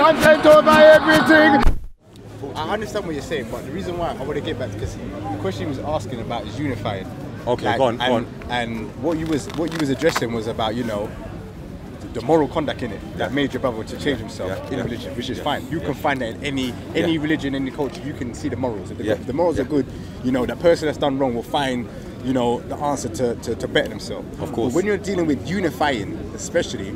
Content over everything. I understand what you're saying, but the reason why I want to get back, because the question he was asking about is unifying. Okay, like, go on. And what you was addressing was about, you know, the moral conduct in it that made your brother to change himself in a religion, which is fine. You can find that in any religion, any culture. You can see the morals. If the morals are good, you know, the person that's done wrong will find, you know, the answer to better themselves. Of course. But when you're dealing with unifying, especially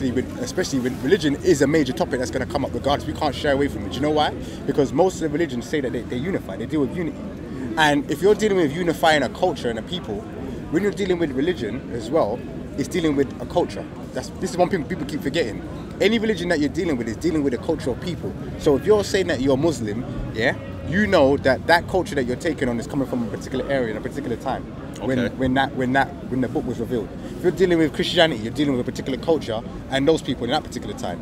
when religion is a major topic that's going to come up regardless, we can't shy away from it. Do you know why? Because most of the religions say that they unify, they deal with unity. And if you're dealing with unifying a culture and a people, when you're dealing with religion as well, it's dealing with a culture. This is one thing people keep forgetting. Any religion that you're dealing with is dealing with a culture of people. So if you're saying that you're Muslim, yeah, you know that that culture that you're taking on is coming from a particular area in a particular time. Okay. When the book was revealed. If you're dealing with Christianity, you're dealing with a particular culture and those people in that particular time.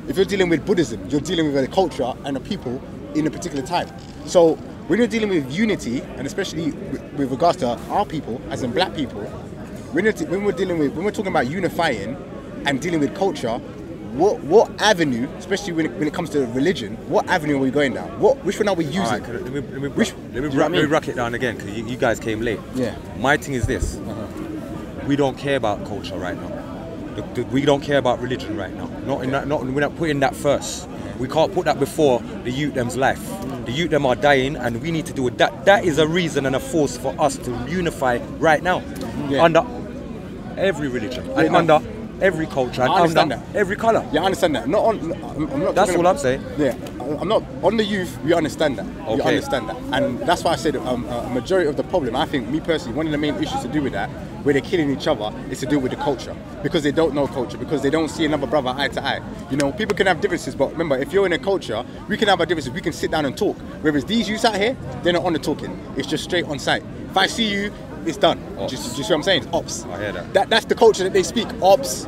If you're dealing with Buddhism, you're dealing with a culture and a people in a particular time. So when you're dealing with unity, and especially with regards to our people, as in black people, when we're talking about unifying and dealing with culture, what avenue, especially when it comes to religion, what avenue are we going down? Which one are we using? Right, let me rock it down again, because you guys came late. Yeah. My thing is this. We don't care about culture right now. We don't care about religion right now. We're not putting that first. We can't put that before the youth them's life. The youth them are dying, and we need to do it. That is a reason and a force for us to unify right now. Under every religion, and under every culture, and under every colour. Yeah, I understand that. I'm not. That's all I'm saying. Yeah, I'm not on the youth. We understand that. Okay. We understand that, and that's why I said a majority of the problem. I think, me personally, one of the main issues to do with that, where they're killing each other, is to do with the culture, because they don't know culture, because they don't see another brother eye to eye. You know, people can have differences, but remember, if you're in a culture, we can have our differences. We can sit down and talk. Whereas these youths out here, they're not on the talking. It's just straight on sight. If I see you, it's done. Do you see what I'm saying? It's ops. I hear that. That's the culture that they speak. Ops,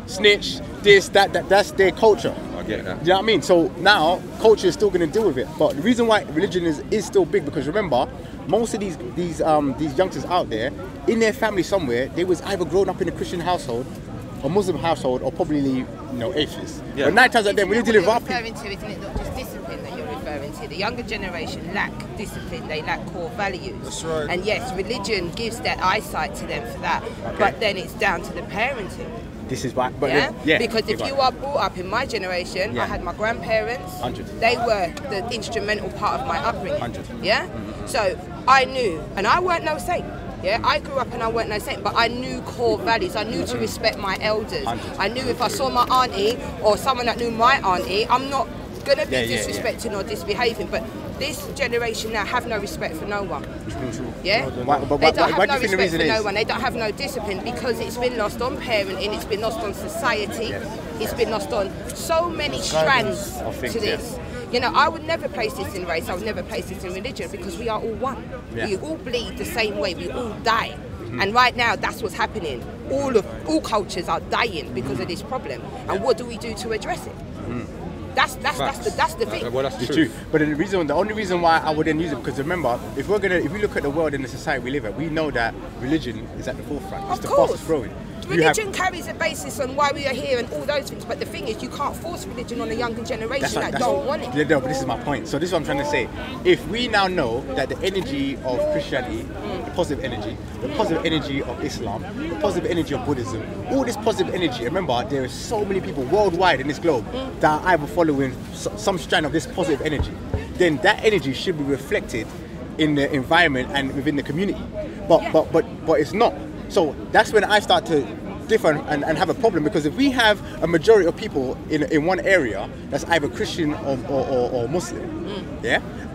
snitch, this, that's their culture. I get that. Do you know what I mean? So now culture is still going to deal with it. But the reason why religion is still big, because remember, most of these youngsters out there, in their family somewhere, they was either grown up in a Christian household, a Muslim household, or probably, you know, atheist. Yeah. But 9 times out of 10, when you're dealing with our people, referring to, isn't it, not just discipline that you're referring to? The younger generation lack discipline, they lack core values. That's right. And yes, religion gives that eyesight to them for that, but then it's down to the parenting. this is why. But yeah? Because if you are brought up in my generation, I had my grandparents. 100. They were the instrumental part of my upbringing. 100. Yeah? So I knew, and I weren't no saint. Yeah, I grew up and I weren't no saint, but I knew core values. I knew to respect my elders. 100. I knew if I saw my auntie or someone that knew my auntie, I'm not gonna be disrespecting or disbehaving. But this generation now have no respect for no one. Yeah, they don't have no respect for no one. They don't have no discipline because it's been lost on parenting, it's been lost on society, it's been lost on so many strands to this. You know, I would never place this in race, I would never place this in religion, because we are all one. We all bleed the same way, we all die. And right now, that's what's happening. All cultures are dying because of this problem. And what do we do to address it? That's the thing. Well, that's the truth. But the only reason why I wouldn't use it, because remember, if we look at the world and the society we live in, we know that religion is at the forefront. It's the fastest growing. Religion carries a basis on why we are here and all those things, but the thing is, you can't force religion on a younger generation that don't want it. No, but this is my point. So this is what I'm trying to say. If we now know that the energy of Christianity, the positive energy of Islam, the positive energy of Buddhism, all this positive energy, remember, there are so many people worldwide in this globe that are either following some strand of this positive energy, then that energy should be reflected in the environment and within the community. But it's not. So that's when I start to differ and have a problem, because if we have a majority of people in one area that's either Christian or Muslim,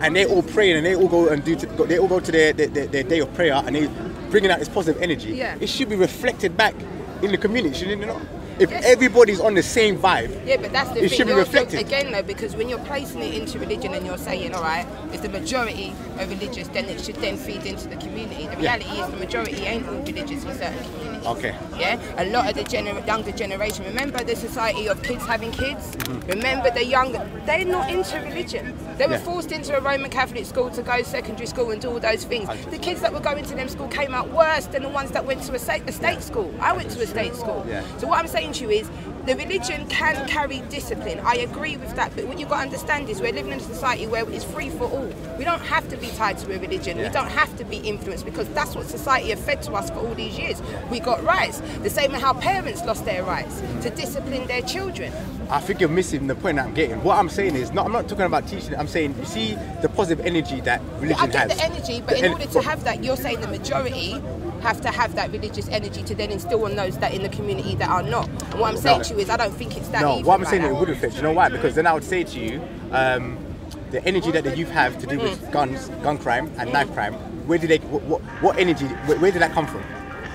and they all pray and they all go and go to their day of prayer and they bringing out this positive energy, it should be reflected back in the community, shouldn't it not? If everybody's on the same vibe, but that's the it thing. should be reflected. Again though, because when you're placing it into religion and you're saying, all right, if the majority are religious, then it should then feed into the community. The reality is the majority ain't all religious in certain communities. Okay. Yeah? A lot of the younger generation, remember the society of kids having kids? Remember the younger, they're not into religion. They were forced into a Roman Catholic school to go secondary school and do all those things. The kids that were going to them school came out worse than the ones that went to a state school. I went to a state school. So what I'm saying to you is, The religion can carry discipline. I agree with that. But what you've got to understand is we're living in a society where it's free for all. We don't have to be tied to a religion. We don't have to be influenced, because that's what society have fed to us for all these years. We got rights. The same as how parents lost their rights to discipline their children. I think you're missing the point that I'm getting. What I'm saying is, I'm not talking about teaching. I'm saying, you see the positive energy that religion has. I get the energy, but in order to have that, you're saying the majority have to have that religious energy to then instill on those that in the community that are not. And what I'm saying to you is, I don't think it's that No, even what I'm like saying that. It wouldn't fit. You know why? Because then I would say to you, the energy that the youth have to do with guns, gun crime and knife crime, where did they? What energy? Where did that come from?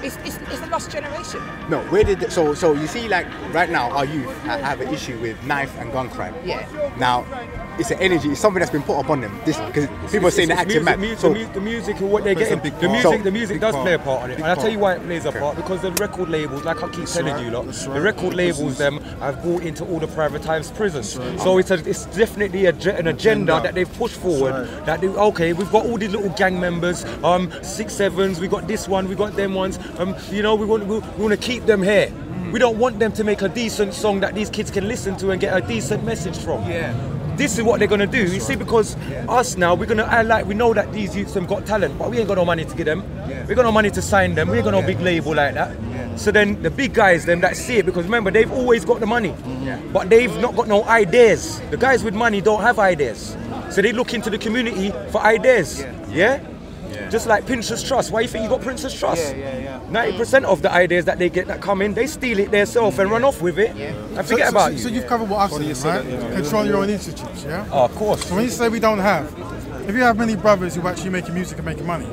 It's a lost generation. No, where did so you see, like right now our youth have an issue with knife and gun crime. Yeah. Now it's an energy, it's something that's been put upon them. This because people are saying they're acting mad. The music and what they're getting, the music does play a part in it. And I'll tell you why it plays a part, because the record labels, like I keep telling you lot, the record labels them have brought into all the privatized prisons. So it's definitely an agenda that they've pushed forward. That okay, we've got all these little gang members, 6-7s, we got this one, we got them ones. You know, we want to keep them here. We don't want them to make a decent song that these kids can listen to and get a decent message from. Yeah. This is what they're gonna do. You see, because us now, we're gonna act like we know that these youths have got talent, but we ain't got no money to give them. We got no money to sign them. We ain't got no big label like that. So then the big guys, them that see it, because remember, they've always got the money, but they've not got no ideas. The guys with money don't have ideas, so they look into the community for ideas. Just like Prince's Trust. Why do you think you got Prince's Trust? 90% of the ideas that they get that come in, they steal it themselves and run off with it and forget about you. So you've covered what I've said, right? Control your own institutes, yeah? Oh, of course. So when you say we don't have, if you have many brothers who are actually making music and making money,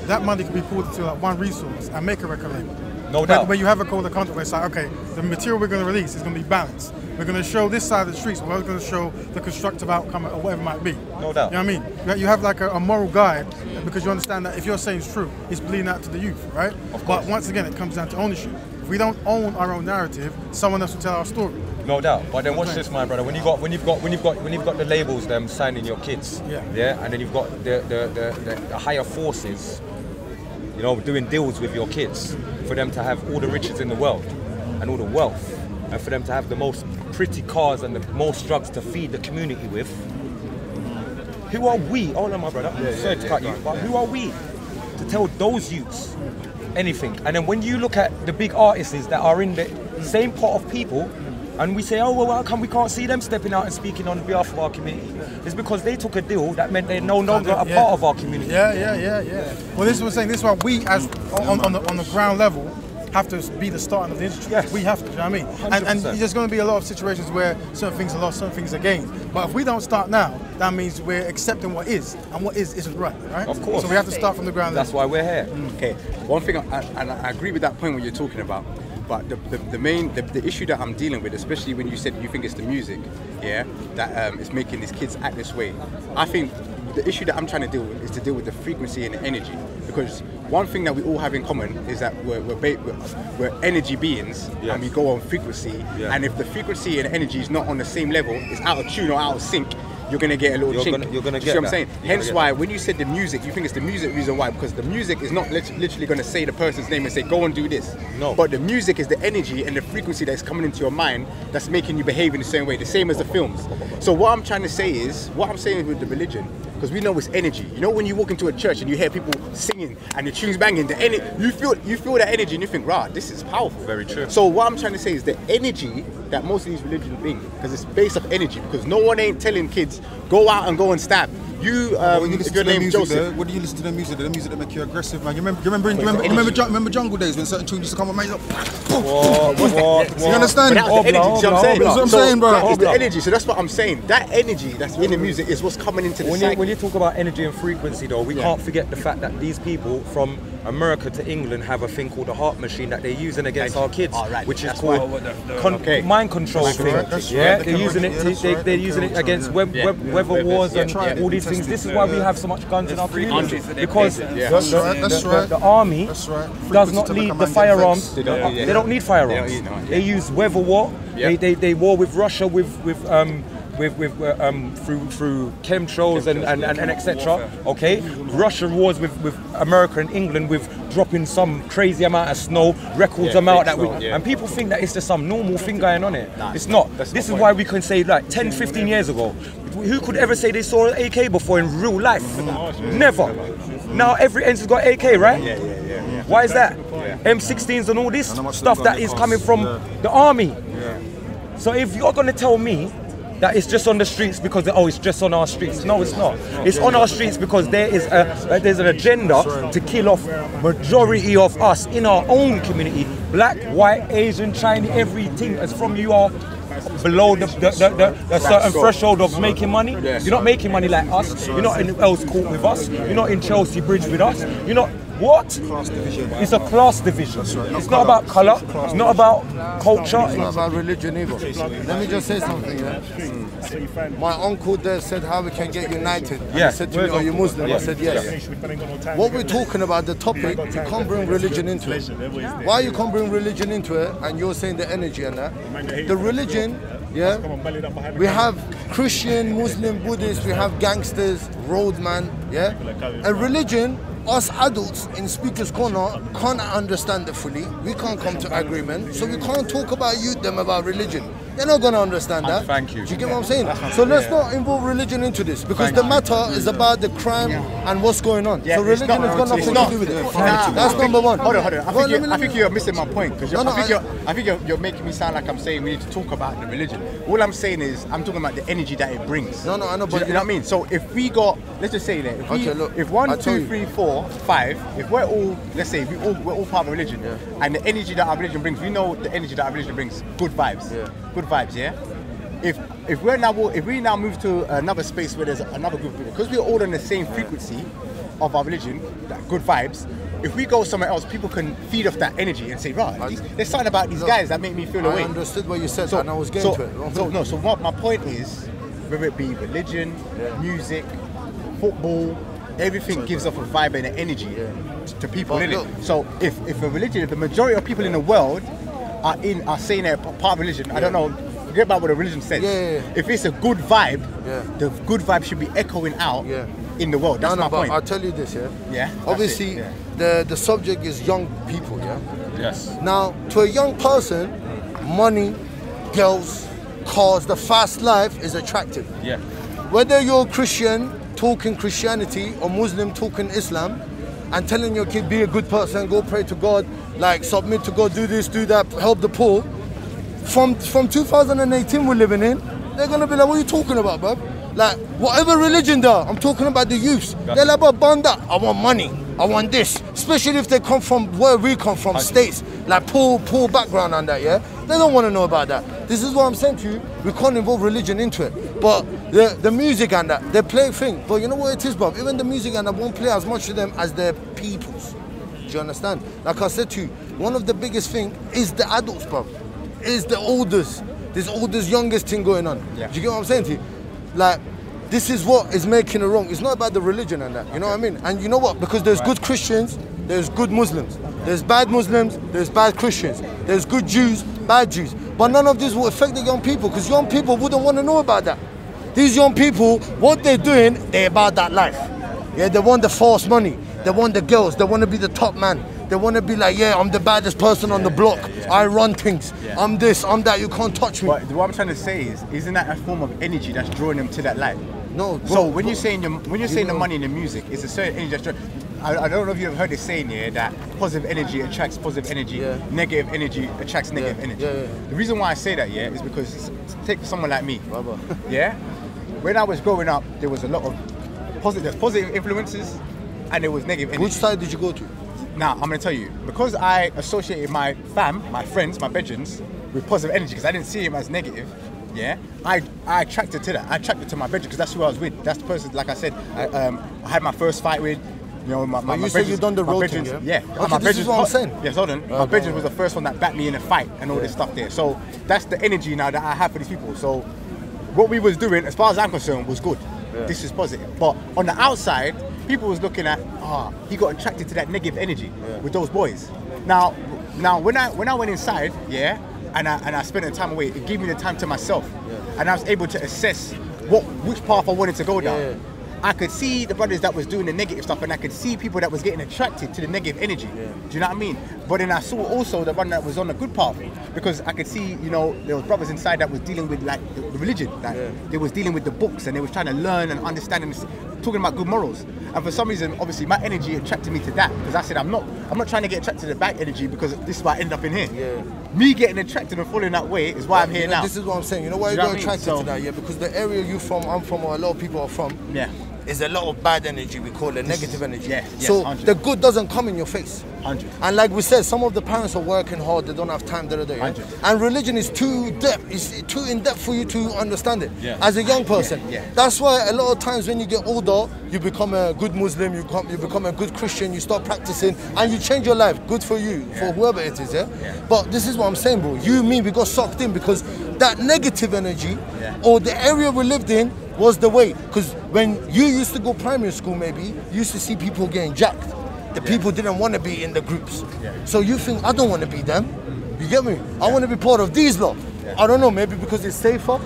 that money can be pulled into like one resource and make a record label. No doubt. Where you have a code of conduct where it's like, okay, the material we're going to release is going to be balanced. We're going to show this side of the streets, we're going to show the constructive outcome or whatever it might be. No doubt. You know what I mean? You have like a moral guide, because you understand that if you're saying it's true, it's bleeding out to the youth, right? But once again, it comes down to ownership. If we don't own our own narrative, someone else will tell our story. No doubt. But then watch this, my brother. When you've got the labels, them signing your kids, and then you've got the higher forces, you know, doing deals with your kids for them to have all the riches in the world and all the wealth, and for them to have the most pretty cars and the most drugs to feed the community with. Who are we? Hold on, my brother. Sorry to cut you, but who are we to tell those youths anything? And then when you look at the big artists that are in the same pot of people, and we say, oh, well, how come we can't see them stepping out and speaking on behalf of our community? It's because they took a deal that meant they're no longer a part of our community. Well, this is what I'm saying. This is why we, as on the ground level, have to be the starting of the industry. We have to, you know what I mean? And there's going to be a lot of situations where certain things are lost, certain things are gained. But if we don't start now, that means we're accepting what is, and what is isn't right, right? Of course. So we have to start from the ground level. That's why we're here. Okay, one thing, and I agree with that point what you're talking about, but the issue that I'm dealing with, especially when you said you think it's the music, that is making these kids act this way. I think the issue that I'm trying to deal with is to deal with the frequency and the energy, because one thing that we all have in common is that we're energy beings, and we go on frequency, and if the frequency and energy is not on the same level, it's out of tune or out of sync, you're going to get a little chink. You're gonna get what I'm saying? Hence why when you said the music, you think it's the music reason why, because the music is not literally going to say the person's name and say, go and do this. No. But the music is the energy and the frequency that's coming into your mind that's making you behave in the same way, the same as the films. So what I'm trying to say is, what I'm saying with the religion, because we know it's energy. You know when you walk into a church and you hear people singing and the tunes banging, you feel that energy and you think, rah, this is powerful. Very true. So what I'm trying to say is the energy that most of these religions bring, because it's based off energy, because no one ain't telling kids, go out and go and stab. You, if your name's Joseph. What do you listen to the music? The music that make you aggressive, man. You remember Jungle Days when certain tunes used to come on, man? Like, you understand? But that's the energy, see what I'm saying? That's what I'm saying, bro. It's the energy, so that's what I'm saying. That energy that's in the music is what's coming into the psyche. When you talk about energy and frequency, though, we can't forget the fact that these people from America to England have a thing called the heart machine that they're using against our kids, which is called mind control thing. They're using it against weather wars and all these things. This is why we have so much guns in our community, because the army does not need the firearms. They don't need firearms. They use weather war. They war with Russia with through chemtrails and etc. Okay, Russia wars with America and England with dropping some crazy amount of snow, records amount that and people think that it's just some normal thing going on here. It's not. This is why we can say like 10, 15 years ago, who could ever say they saw an AK before in real life? Never. Now every engine's got AK, right? Why is that? M16s and all this stuff that is coming from the army. So if you're gonna tell me that it's just on the streets because it's just on our streets, no, it's not. It's on our streets because there's an agenda to kill off majority of us in our own community, black, white, Asian, Chinese, everything. As from you are below the certain threshold of making money. You're not making money like us. You're not in Earl's Court with us. You're not in Chelsea Bridge with us. You're not. What? It's a class division. It's not about colour. It's not about culture. It's not about religion either. Let me just say something. My uncle there said how we can get united. He said to me, are you Muslim? I said yes. What we're talking about, the topic, you can't bring religion into it. Why you can't bring religion into it? And you're saying the energy and that. The religion, we have Christian, Muslim, Buddhist, we have gangsters, roadman, a religion. Us adults in Speaker's Corner can't understand it fully. We can't come to agreement, so we can't talk about them about religion. They're not going to understand that. Thank you. Do you get what I'm saying? So let's not involve religion into this, because the matter is about the crime and what's going on. So religion has got nothing to do with it. That's number one. Hold on. I think you're missing my point, because I think you're making me sound like I'm saying we need to talk about the religion. All I'm saying is I'm talking about the energy that it brings. No, I know. But you know what I mean? So if we got, let's just say that if 1, 2, 3, 4, 5, if we're all, let's say we're all part of a religion, and the energy that our religion brings, we know the energy that our religion brings, good vibes. Good vibes, If we now move to another space where there's another group of people, because we're all on the same frequency of our religion, that good vibes. If we go somewhere else, people can feed off that energy and say, right, there's something about these guys that make me feel away. I understood what you said, and I was getting to it. So what my point is, whether it be religion, music, football, everything gives off a vibe and an energy to people in it. So if a religion, if the majority of people in the world are saying they're part of religion, I don't know, forget about what a religion says. If it's a good vibe, the good vibe should be echoing out in the world. That's my point. I'll tell you this, obviously, the subject is young people, Yes. Now, to a young person, money, girls, cars, the fast life is attractive. Whether you're Christian, talking Christianity, or Muslim, talking Islam, and telling your kid, be a good person, go pray to God, like submit to God, do this, do that, help the poor. From 2018 we're living in, they're gonna be like, what are you talking about, bro? Like, whatever religion they are, I'm talking about the youths. They're like, banda, I want money, I want this. Especially if they come from where we come from, states, like poor background and that, They don't want to know about that. This is what I'm saying to you, we can't involve religion into it. But the music and that, they play a thing. But you know what it is, bro? Even the music and that won't play as much to them as their peoples. Do you understand? Like I said to you, one of the biggest thing is the adults, bro. Is the oldest. This oldest, youngest thing going on. Do you get what I'm saying to you? Like, this is what is making it wrong. It's not about the religion and that, you know what I mean? And you know what? Because there's good Christians, there's good Muslims. There's bad Muslims, there's bad Christians. There's good Jews, bad Jews. But none of this will affect the young people, because young people wouldn't want to know about that. These young people, what they're doing, they're about that life. They want the false money. They want the girls. They want to be the top man. They want to be like, I'm the baddest person on the block. I run things. I'm this, I'm that. You can't touch me. But what I'm trying to say is, isn't that a form of energy that's drawing them to that light? No. Bro, so when you're saying the money in the music, it's a certain energy that's drawing. I don't know if you've heard this saying that positive energy attracts positive energy, negative energy attracts negative energy. The reason why I say that, is because take someone like me. When I was growing up, there was a lot of positive influences, and there was negative energy. Which side did you go to? Now, I'm going to tell you, because I associated my fam, my friends, my bedrooms with positive energy, because I didn't see him as negative, I attracted to that. I attracted to my bedroom, because that's who I was with. That's the person, like I said, I had my first fight with. You know, my you said you've done the road thing, Okay, this is what I'm saying. Yes, hold on. My bedroom was the first one that backed me in a fight and all this stuff there. So that's the energy now that I have for these people. So what we was doing, as far as I'm concerned, was good. This is positive. But on the outside, people was looking at, he got attracted to that negative energy with those boys. Now when I went inside, and I spent the time away. It gave me the time to myself, and I was able to assess which path I wanted to go down. I could see the brothers that was doing the negative stuff, and I could see people that was getting attracted to the negative energy. Do you know what I mean? But then I saw also the one that was on the good path, because I could see, you know, there was brothers inside that was dealing with like the religion, like they was dealing with the books, and they was trying to learn and understand and talking about good morals. And for some reason, obviously, my energy attracted me to that, because I said I'm not trying to get attracted to the bad energy, because this is why I end up in here. Me getting attracted and following that way is why I'm here now. This is what I'm saying. You know why you got attracted to that? Because the area you from, I'm from, or a lot of people are from. Is a lot of bad energy, we call it negative energy. So 100. The good doesn't come in your face. 100. And like we said, some of the parents are working hard, they don't have time, and religion is too too in depth for you to understand it as a young person. That's why a lot of times when you get older, you become a good Muslim, you become a good Christian, you start practicing, and you change your life. Good for you, for whoever it is, But this is what I'm saying, bro. You, me, we got sucked in because that negative energy or the area we lived in was the way. Because when you used to go primary school, maybe, you used to see people getting jacked. The people didn't want to be in the groups. So you think, I don't want to be them. You get me? I want to be part of these lot. I don't know, maybe because it's safer,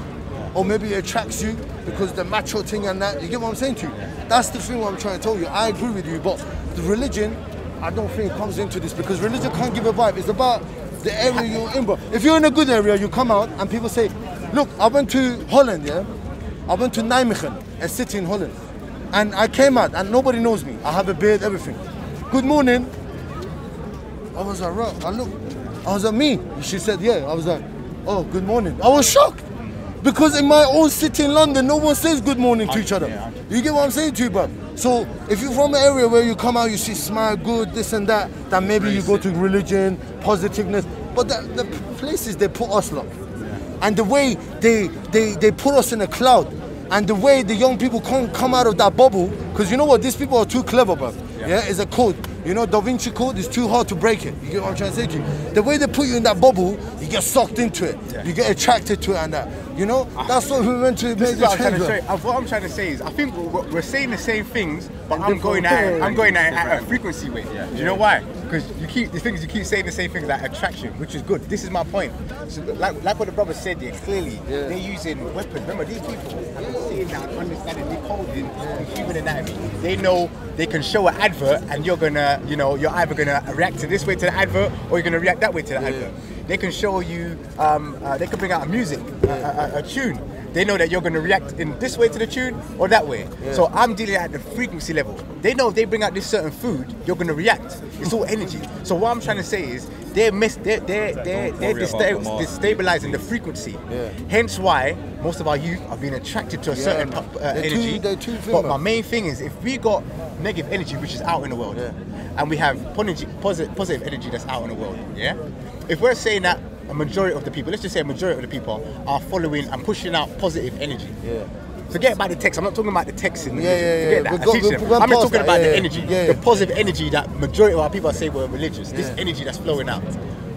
or maybe it attracts you because the macho thing and that. You get what I'm saying to you? That's the thing what I'm trying to tell you. I agree with you, but the religion, I don't think it comes into this, because religion can't give a vibe. It's about the area you're in, bro. If you're in a good area, you come out and people say, look, I went to Holland, I went to Nijmegen, a city in Holland, and I came out and nobody knows me. I have a beard, everything. Good morning. I was like, right. I was like, me? She said, yeah. I was like, oh, good morning. I was shocked, because in my own city in London, no one says good morning to each other. You get what I'm saying to you, bro? So if you're from an area where you come out, you see smile, good, this and that, then maybe you go to religion, positiveness. But the places they put us, look. And the way they put us in a cloud, and the way the young people can't come out of that bubble, because you know what, these people are too clever, bro. It's a code. You know, Da Vinci Code is too hard to break it. You get what I'm trying to say to you? The way they put you in that bubble, you get sucked into it. You get attracted to it and that. You know, that's what we went to make the change. What I'm trying to say is, I think we're saying the same things, but I'm going at a frequency way. Do you know why? Because you keep saying the same things, like attraction, which is good. This is my point. So like what the brother said there, clearly they're using weapons. Remember, these people have been sitting down, understanding the coding and human anatomy. They know they can show an advert, and you're either gonna react to this way to the advert, or you're gonna react that way to the advert. They can show you, they can bring out a music, a tune. They know that you're going to react in this way to the tune or that way. So I'm dealing at the frequency level. They know if they bring out this certain food, you're going to react. It's all energy. So what I'm trying to say is they're destabilizing the frequency. Hence why most of our youth are being attracted to a certain energy. But my main thing is, if we got negative energy, which is out in the world, and we have positive energy that's out in the world, if we're saying that a majority of the people, let's just say a majority of the people are following and pushing out positive energy. Forget about the text. I'm not talking about the text. Forget that. I'm not talking about the energy, the positive energy that majority of our people say we're religious. This energy that's flowing out.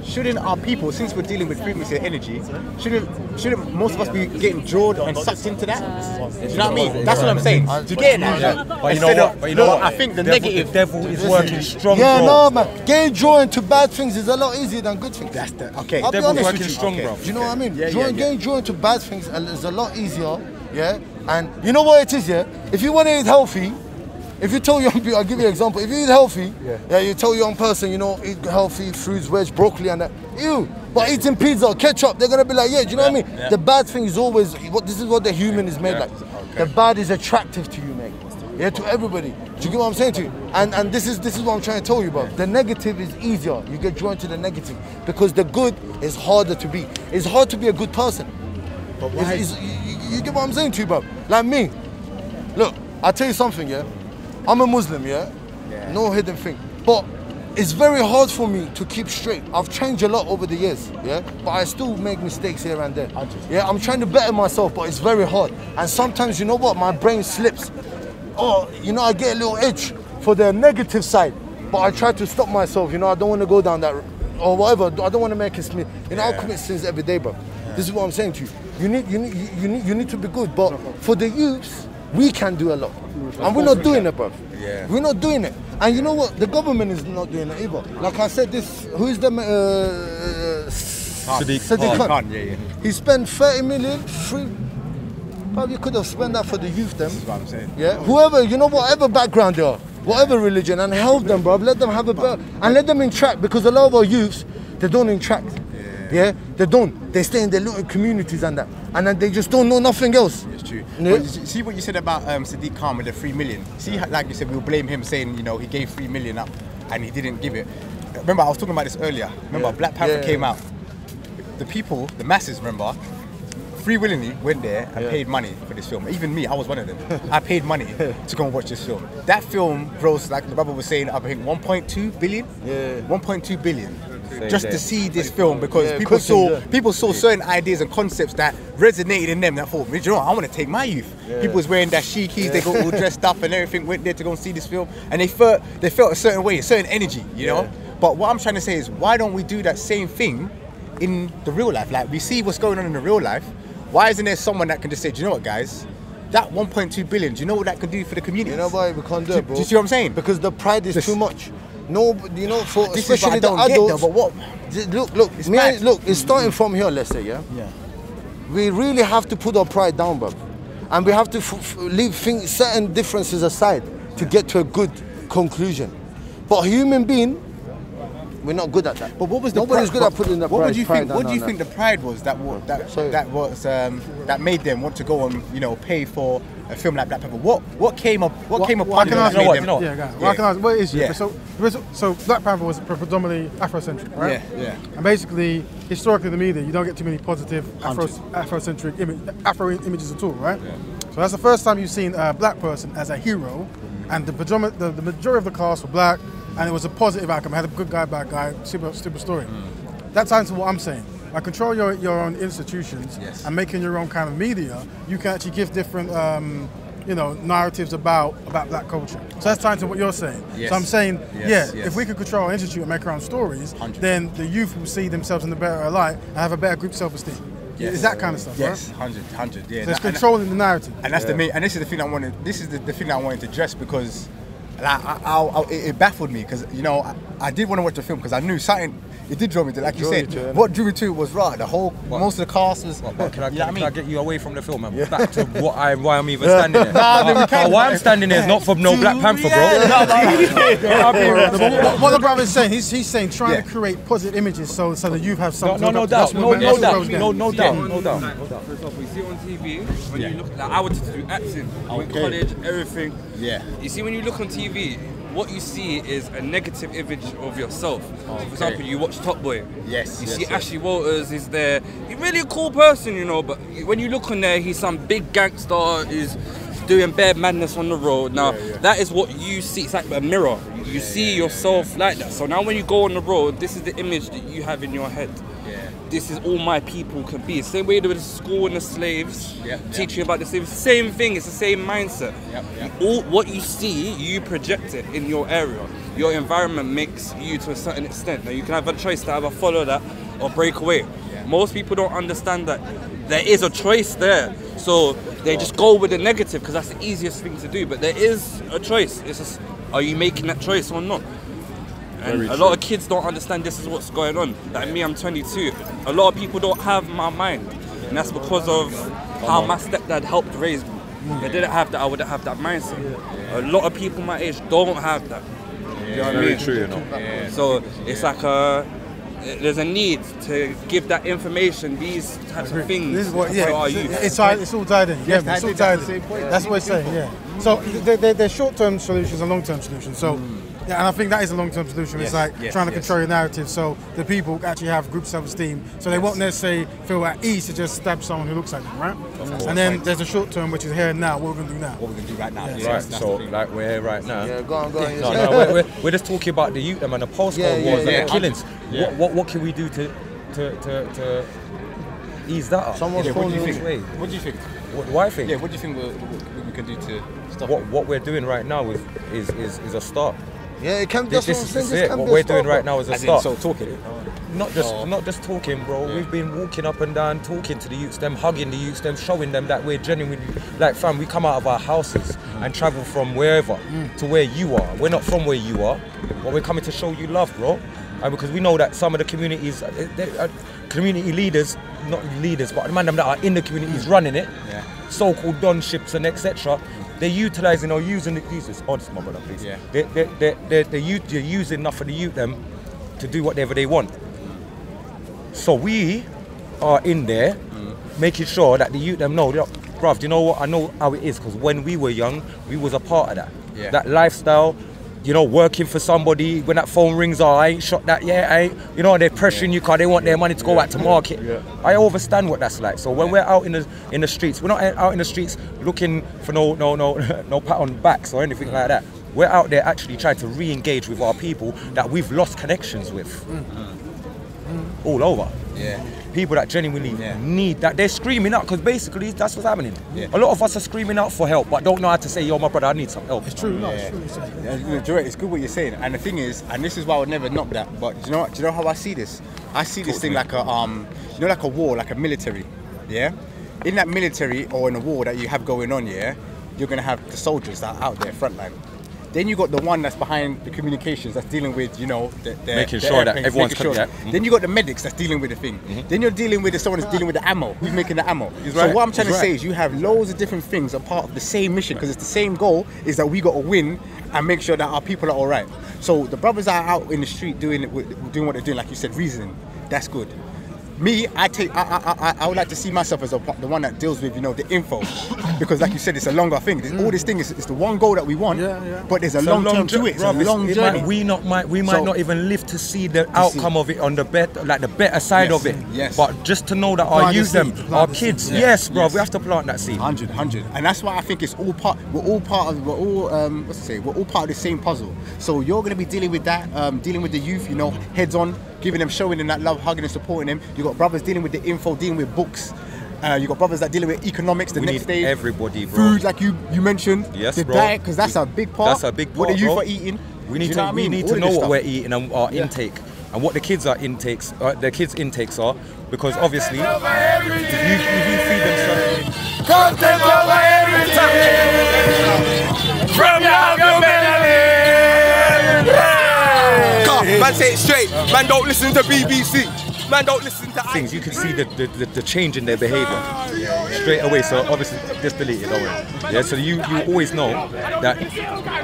Shouldn't our people, since we're dealing with frequency and energy, shouldn't most of us be getting drawn and sucked into that? Do you know what I mean? That's what I'm saying. Do you get that? But you know what? I think the negative devil is working strong. No, man. Getting drawn to bad things is a lot easier than good things. That's the okay. I'll be honest with you. Strong, bro. Do you know what I mean? Getting drawn to bad things is a lot easier. And you know what it is, if you want to eat healthy, if you tell young people, I'll give you an example. If you eat healthy, you tell a young person, eat healthy, fruits, veg, broccoli, and that. Ew. But eating pizza, ketchup, they're gonna be like, do you know what I mean? The bad thing is always this is what the human is made like. The bad is attractive to you, mate. To everybody. Do you get what I'm saying to you? And this is what I'm trying to tell you, bro. The negative is easier. You get drawn to the negative because the good is harder to be. It's hard to be a good person. But why? You get what I'm saying to you, bro? Like me. Look, I'll tell you something, I'm a Muslim, no hidden thing. But it's very hard for me to keep straight. I've changed a lot over the years, but I still make mistakes here and there. I'm trying to better myself, but it's very hard. And sometimes, you know what, my brain slips. I get a little itch for the negative side, but I try to stop myself. I don't want to go down that, or whatever. I don't want to make it. I'll commit sins every day, bro. This is what I'm saying to you. You need to be good, but for the youths, we can do a lot, and we're not doing it, bro. We're not doing it, and you know what? The government is not doing it either. Like I said, who is the Sadiq Khan. Yeah. He spent 30 million, probably could have spent that for the youth them. That's what I'm saying. Yeah, whoever, you know, whatever background they are, whatever religion, and help them, bro. Let them have a better, and let them interact, because a lot of our youths, they don't interact. Yeah, they don't. They stay in their little communities and that, and then they just don't know nothing else. It's true. Yeah. But see what you said about Sadiq Khan with the 3 million. See, like you said, we'll blame him saying, you know, he gave 3 million up and he didn't give it. Remember, I was talking about this earlier. Remember, Black Panther came out. The people, the masses, remember, free willingly went there and paid money for this film. Even me, I was one of them. I paid money to go and watch this film. That film grossed, like the brother was saying, I think 1.2 billion. 1.2 billion. Just to see this film, because people saw certain ideas and concepts that resonated in them. That thought, you know, I want to take my youth. People was wearing dashikis, they got all dressed up and everything, went there to go and see this film, and they felt a certain way, a certain energy, you know. But what I'm trying to say is, why don't we do that same thing in the real life? Like, we see what's going on in the real life. Why isn't there someone that can just say, do you know what, guys? That 1.2 billion, do you know what that could do for the community? You know why we can't do it, bro? Do you see what I'm saying? Because the pride is too much. No, you know, for This especially is what I the don't adults. get, though, but what? Look, It's me, mad. look, it's starting from here. Let's say, yeah. We really have to put our pride down, bro, and we have to leave certain differences aside to get to a good conclusion. But a human being, we're not good at that. But what was the Nobody's good at putting the pride. What do you think? down What do you on think the pride was that made them want to go and, you know, pay for a film like Black Panther? What came upon them? What is it? Yeah. So Black Panther was predominantly Afrocentric, right? Yeah. And basically, historically, the media, you don't get too many positive Afrocentric Afro images at all, right? Yeah. So that's the first time you've seen a black person as a hero, and the majority of the cast were black, and it was a positive outcome. It had a good guy, bad guy, super story. That's into what I'm saying. By control your own institutions and making your own kind of media, you can actually give different narratives about black culture. So that's tied to what you're saying. Yes. So I'm saying, Yes. if we could control our institute and make our own stories, 100. then the youth will see themselves in a better light and have a better group self-esteem. Yes. It's that kind of stuff, Yes, right? 100, yeah. So it's controlling the narrative. And that's the main. And this is the thing I wanted. This is the thing I wanted to address, because like, it baffled me, because, you know, I did want to watch the film because I knew something. It did draw me to, like you said. What drew me to it was right. Most of the cast was. Can I get you away from the film and back to why I'm even standing there? Why I'm standing there is not for no Black Panther, bro. What the brother is saying, he's saying trying to create positive images so the youth have something. No doubt. For example, we see it on TV, when you look, like, I wanted to do acting, I went to college, everything. Yeah. You see, when you look on TV, what you see is a negative image of yourself. For example, you watch Top Boy. Yes. You see Ashley Walters is there. He's really a cool person, you know, but when you look on there, he's some big gangster, is doing bad madness on the road. Now, that is what you see. It's like a mirror. You see yourself like that. So now when you go on the road, this is the image that you have in your head. This is all my people can be. Same way with the school and the slaves, teaching about the slaves. Same thing, it's the same mindset. All what you see, you project it in your area. Your environment makes you to a certain extent. Now you can have a choice to either follow that or break away. Most people don't understand that there is a choice there. So they just go with the negative because that's the easiest thing to do. But there is a choice. It's just, are you making that choice or not? And a lot of kids don't understand this is what's going on. Like me, I'm 22. A lot of people don't have my mind. And that's because of how my stepdad helped raise me. If I didn't have that, I wouldn't have that mindset. A lot of people my age don't have that. You know what I mean? True, you know. So it's like there's a need to give that information, these types of things. This is what, for our youth. it's all tied in. Yeah, it's all tied in. That's what we're saying. Yeah. So there's short-term solutions and long-term solutions. So. Yeah, and I think that is a long-term solution. It's like trying to control your narrative so the people actually have group self-esteem, so they won't necessarily feel at ease to just stab someone who looks like them, right? And then there's a short-term, which is here and now. What we're going to do now? What we're going to do right now. Right, so like we're here right now. Yeah, go on. No, we're just talking about the youth and the postcode wars and the killings. What can we do to ease that up? Someone's what do you phoning think? away. What do you think? What I think? Yeah, what do you think we can do to stop what we're doing right now is a start. Yeah, it can. This is it. What we're doing right now is a start. So talking. Not just talking, bro. We've been walking up and down, talking to the youths, them hugging the youths, them showing them that we're genuinely, like, fam, we come out of our houses and travel from wherever to where you are. We're not from where you are, but we're coming to show you love, bro. And because we know that some of the communities, community leaders, not leaders, but the man them that are in the communities running it, so-called donships and etc. They're utilising or using the users. Oh, this is my brother, please. Yeah. They're using enough of the youth them to do whatever they want. So we are in there making sure that the youth them know, bruv, you know what? I know how it is, because when we were young, we was a part of that. Yeah. That lifestyle, you know, working for somebody, when that phone rings, oh, I ain't shot that yet, you know, they're pressuring you because they want their money to go out to market. I understand what that's like. So when we're out in the streets, we're not out in the streets looking for no pat on the backs or anything like that. We're out there actually trying to re-engage with our people that we've lost connections with. All over. Yeah. People that genuinely need that. They're screaming out, because basically that's what's happening. Yeah. A lot of us are screaming out for help, but don't know how to say, yo, my brother, I need some help. It's true. No, it's true. It's good what you're saying. And the thing is, and this is why I would never knock that, but do you know how I see this? I see this thing like a, you know, like a war, like a military. Yeah? In that military or in a war that you have going on, you're going to have the soldiers that are out there, frontline. Then you got the one that's behind the communications that's dealing with, you know, making sure that everyone's Then you got the medics that's dealing with the thing. Then you're dealing with someone that's dealing with the ammo. Who's making the ammo? So what I'm trying to say is you have loads of different things a part of the same mission, because it's the same goal, is that we got to win and make sure that our people are all right. So the brothers are out in the street doing what they're doing, like you said, reasoning. That's good. Me, I would like to see myself as the one that deals with, you know, the info, because like you said, it's a longer thing. All this thing is the one goal that we want, but there's a long term to it. It's a long journey. We might not even live to see the outcome of it on the better side of it. Yes. But just to know that our youth, our kids, yes, bro, we have to plant that seed. 100, and that's why I think it's all part. We're all part of the same puzzle. So you're going to be dealing with that, dealing with the youth, you know, heads on. Giving them, showing them that love, hugging and supporting them. You got brothers dealing with the info, dealing with books. You got brothers that dealing with economics. The next stage, everybody, bro. Food, like you mentioned. Yes, the bro. Diet, because that's a big part. That's a big part. What the youth bro. are eating. We need to know what we're eating and our intake, and what the kids' intakes are, because obviously, if you feed them certain content over everything from your belly. Man, say it straight. Man, don't listen to BBC. Man, don't listen to things. You can see the change in their behaviour straight away. So obviously, just delete it. Don't worry. Yeah. So you always know that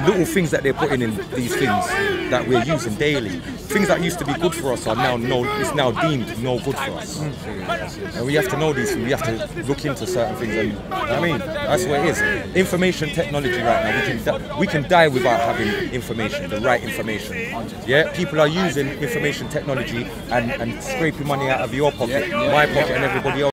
little things that they're putting in these things that we're using daily, things that used to be good for us are now deemed no good for us. And we have to know these things. We have to look into certain things. And I mean, that's what it is. Information technology right now. We can die without having information, the right information. Yeah. People are using information technology and scraping money out of your pocket, my pocket, and everybody else.